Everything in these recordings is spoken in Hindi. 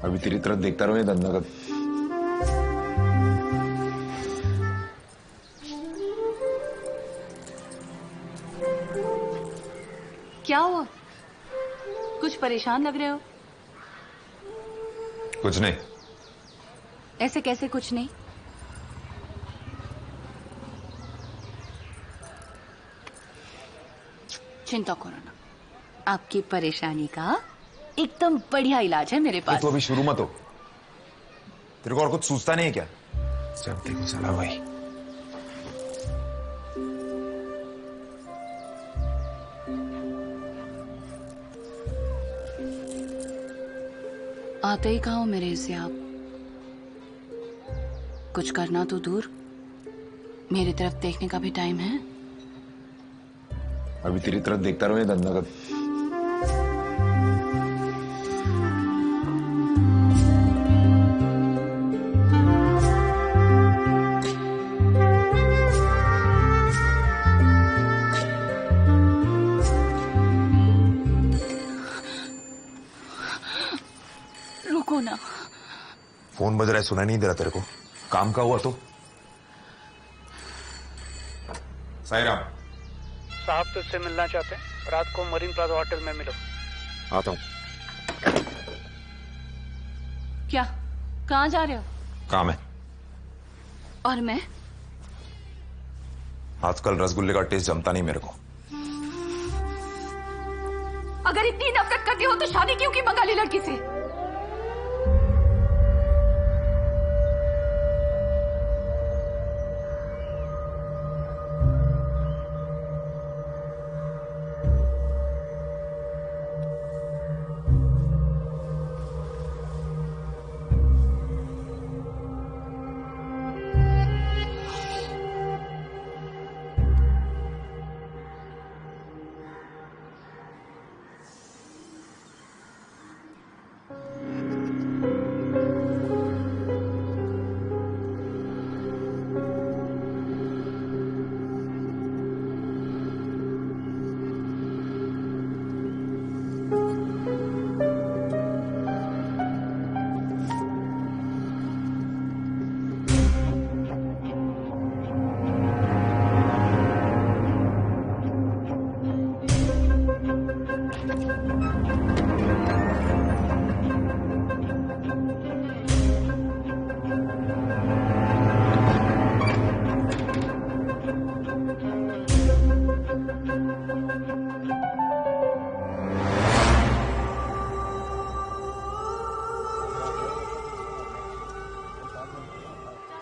अभी तेरी तरफ देखता रहो ये धंधा कर। क्या हुआ? कुछ परेशान लग रहे हो। कुछ नहीं। ऐसे कैसे कुछ नहीं? चिंता करो ना, आपकी परेशानी का एकदम बढ़िया इलाज है मेरे पास। तू अभी शुरू मत हो। तेरे को और कुछ सूझता नहीं है क्या? जब देखो चला भाई। आते ही कहा हो मेरे से आप। कुछ करना तो दूर, मेरी तरफ देखने का भी टाइम है। अभी तेरी तरफ देखता रहो ये धंधा कर। रुको ना। फोन बज रहा है, सुना नहीं दे रहा तेरे को? काम का हुआ तो साई राम साहब तुझसे मिलना चाहते हैं, रात को मरीन प्लाजा होटल में मिलो। आता हूँ। क्या? कहाँ जा रहे हो? काम है। और मैं? आजकल रसगुल्ले का टेस्ट जमता नहीं मेरे को। अगर इतनी नफरत करती हो तो शादी क्यों की बंगाली लड़की से?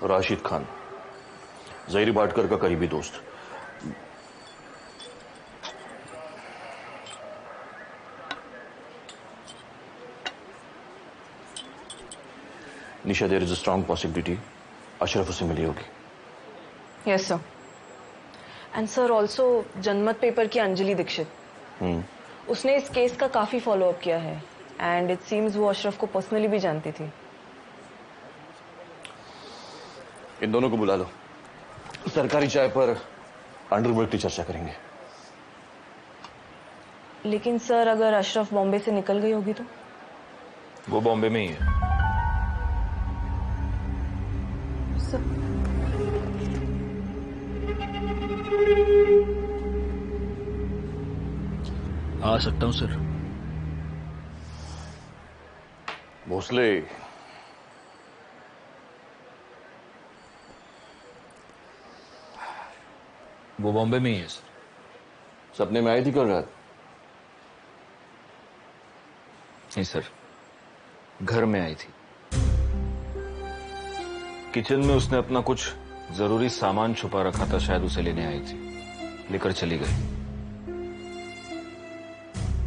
राशिद खान, जहीर बाटकर का करीबी दोस्त। Nisha, there is a strong possibility Ashraf उसे मिली होगी। Yes sir. And sir also Janmat paper की अंजलि दीक्षित, उसने इस केस का काफी फॉलो अप किया है एंड इट सीम्स वो अशरफ को पर्सनली भी जानती थी। इन दोनों को बुला लो, सरकारी चाय पर अंडरवर्ल्ड की चर्चा करेंगे। लेकिन सर अगर अशरफ बॉम्बे से निकल गई होगी तो? वो बॉम्बे में ही है। आ सकता हूं सर? भोसले, वो बॉम्बे में ही है सर। सपने में आई थी कल रात? नहीं सर, घर में आई थी। किचन में उसने अपना कुछ जरूरी सामान छुपा रखा था, शायद उसे लेने आई थी, लेकर चली गई।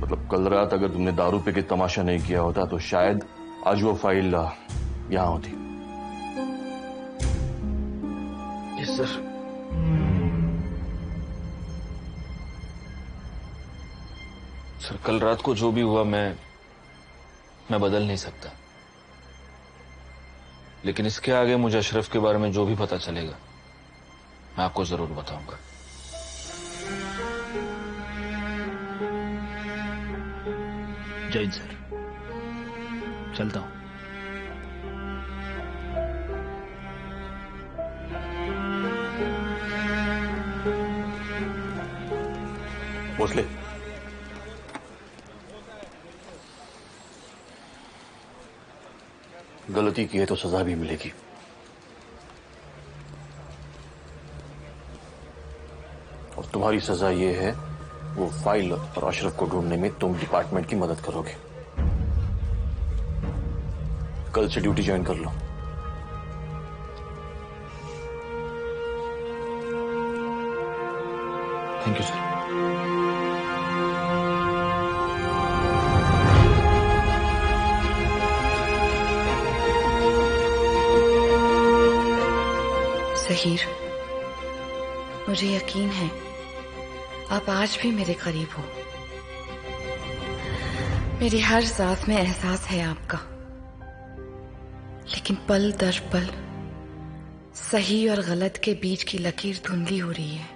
मतलब कल रात अगर तुमने दारू पे के तमाशा नहीं किया होता तो शायद आज वो फाइल यहां होती। Yes sir. सर, कल रात को जो भी हुआ मैं बदल नहीं सकता, लेकिन इसके आगे मुझे अशरफ के बारे में जो भी पता चलेगा मैं आपको जरूर बताऊंगा। जय हिंद सर, चलता हूं। भोसले, गलती की है तो सजा भी मिलेगी। और तुम्हारी सजा ये है, वो फाइल और अशरफ को ढूंढने में तुम डिपार्टमेंट की मदद करोगे। कल से ड्यूटी ज्वाइन कर लो। Thank you sir. ज़हीर, मुझे यकीन है आप आज भी मेरे करीब हो। मेरी हर सांस में एहसास है आपका, लेकिन पल दर पल सही और गलत के बीच की लकीर धुंधली हो रही है।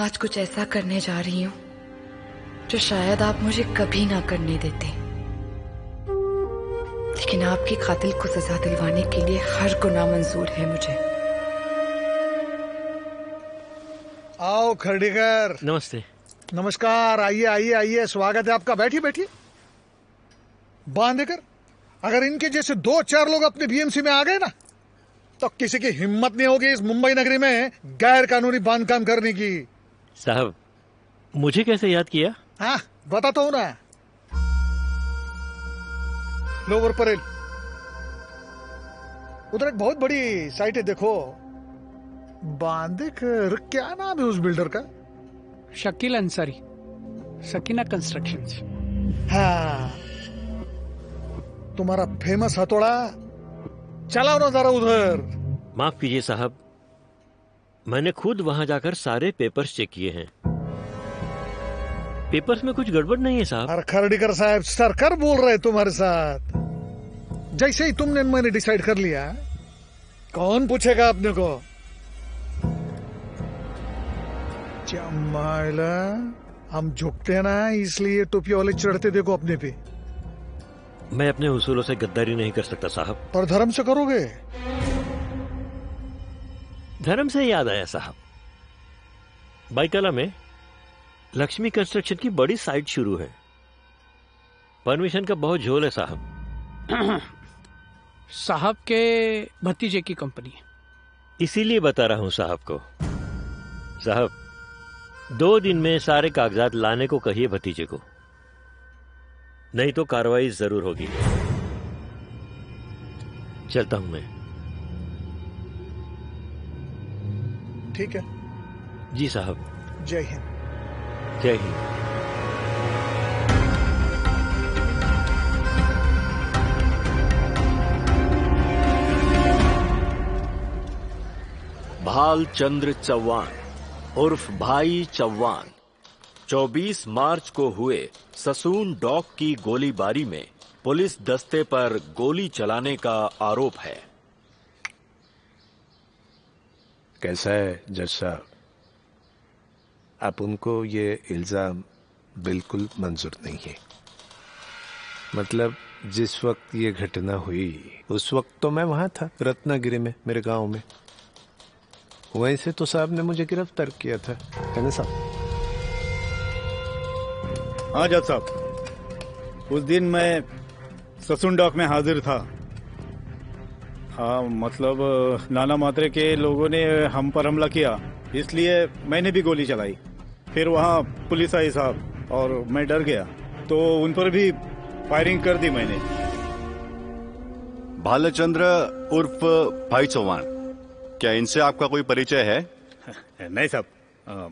आज कुछ ऐसा करने जा रही हूं जो शायद आप मुझे कभी ना करने देते, लेकिन आपकी कातिल को सजा दिलवाने के लिए हर गुनाह मंजूर है मुझे। आओ खरडीकर। नमस्ते। नमस्कार, आइए आइए आइए, स्वागत है आपका। बैठिए बैठिए। बांधेकर, अगर इनके जैसे 2-4 लोग अपने बीएमसी में आ गए ना, तो किसी की हिम्मत नहीं होगी इस मुंबई नगरी में गैर कानूनी बांधकाम करने की। साहब, मुझे कैसे याद किया? हाँ, बताता हूं ना। लोअर परेल, उधर एक बहुत बड़ी साइट है, देखो। बांधेकर, क्या नाम है उस बिल्डर का? शकील अंसारी, सकीना कंस्ट्रक्शंस। हाँ, तुम्हारा फेमस हथौड़ा, चलाओ ना जरा उधर। माफ कीजिए साहब, मैंने खुद वहां जाकर सारे पेपर्स चेक किए हैं। पेपर्स में कुछ गड़बड़ नहीं है साहब। अरे खरडीकर साहब, सरकार बोल रहे तुम्हारे साथ। जैसे ही तुमने मैंने डिसाइड कर लिया, कौन पूछेगा अपने को? जमाइला, हम झुकते ना, इसलिए टोपी वाले चढ़ते देखो अपने पे। मैं अपने उसूलों से गद्दारी नहीं कर सकता साहब। पर धर्म से करोगे? धर्म से याद आया साहब, बाईकला में लक्ष्मी कंस्ट्रक्शन की बड़ी साइट शुरू है। परमिशन का बहुत झोल है साहब। साहब के भतीजे की कंपनी है। इसीलिए बता रहा हूं साहब को। साहब, 2 दिन में सारे कागजात लाने को कहिए भतीजे को, नहीं तो कार्रवाई जरूर होगी। चलता हूं मैं। ठीक है। जी साहब। जय हिंद। जय हिंद। भालचंद्र चौहान उर्फ भाई चौहान 24 मार्च को हुए ससून डॉक की गोलीबारी में पुलिस दस्ते पर गोली चलाने का आरोप है। कैसा है जज साहब? आप उनको ये इल्जाम बिल्कुल मंजूर नहीं है। मतलब जिस वक्त ये घटना हुई उस वक्त तो मैं वहां था, रत्नागिरी में, मेरे गांव में। वहीं से तो साहब ने मुझे गिरफ्तार किया था, है ना साहब? हाँ जज साहब, उस दिन मैं ससून डॉक में हाजिर था। हाँ, मतलब नाना मात्रे के लोगों ने हम पर हमला किया, इसलिए मैंने भी गोली चलाई। फिर वहाँ पुलिस आई साहब, और मैं डर गया तो उन पर भी फायरिंग कर दी मैंने। भालचंद्र उर्फ भाई चौहान, क्या इनसे आपका कोई परिचय है? नहीं साहब,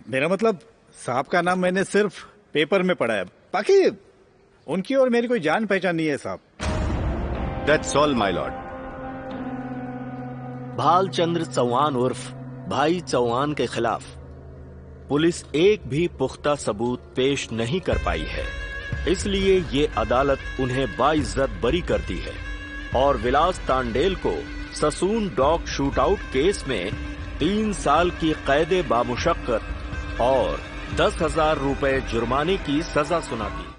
मेरा मतलब साहब का नाम मैंने सिर्फ पेपर में पढ़ा है, बाकी उनकी और मेरी कोई जान पहचान नहीं है साहब। That's all, my lord. Bhalchandra Chauhan उर्फ भाई चौहान के खिलाफ पुलिस एक भी पुख्ता सबूत पेश नहीं कर पाई है, इसलिए ये अदालत उन्हें बाइज्जत बरी करती है और विलास तांडेल को ससून डॉग शूटआउट केस में 3 साल की कैद बामुशक्कत और 10,000 रुपए जुर्माने की सजा सुनाती।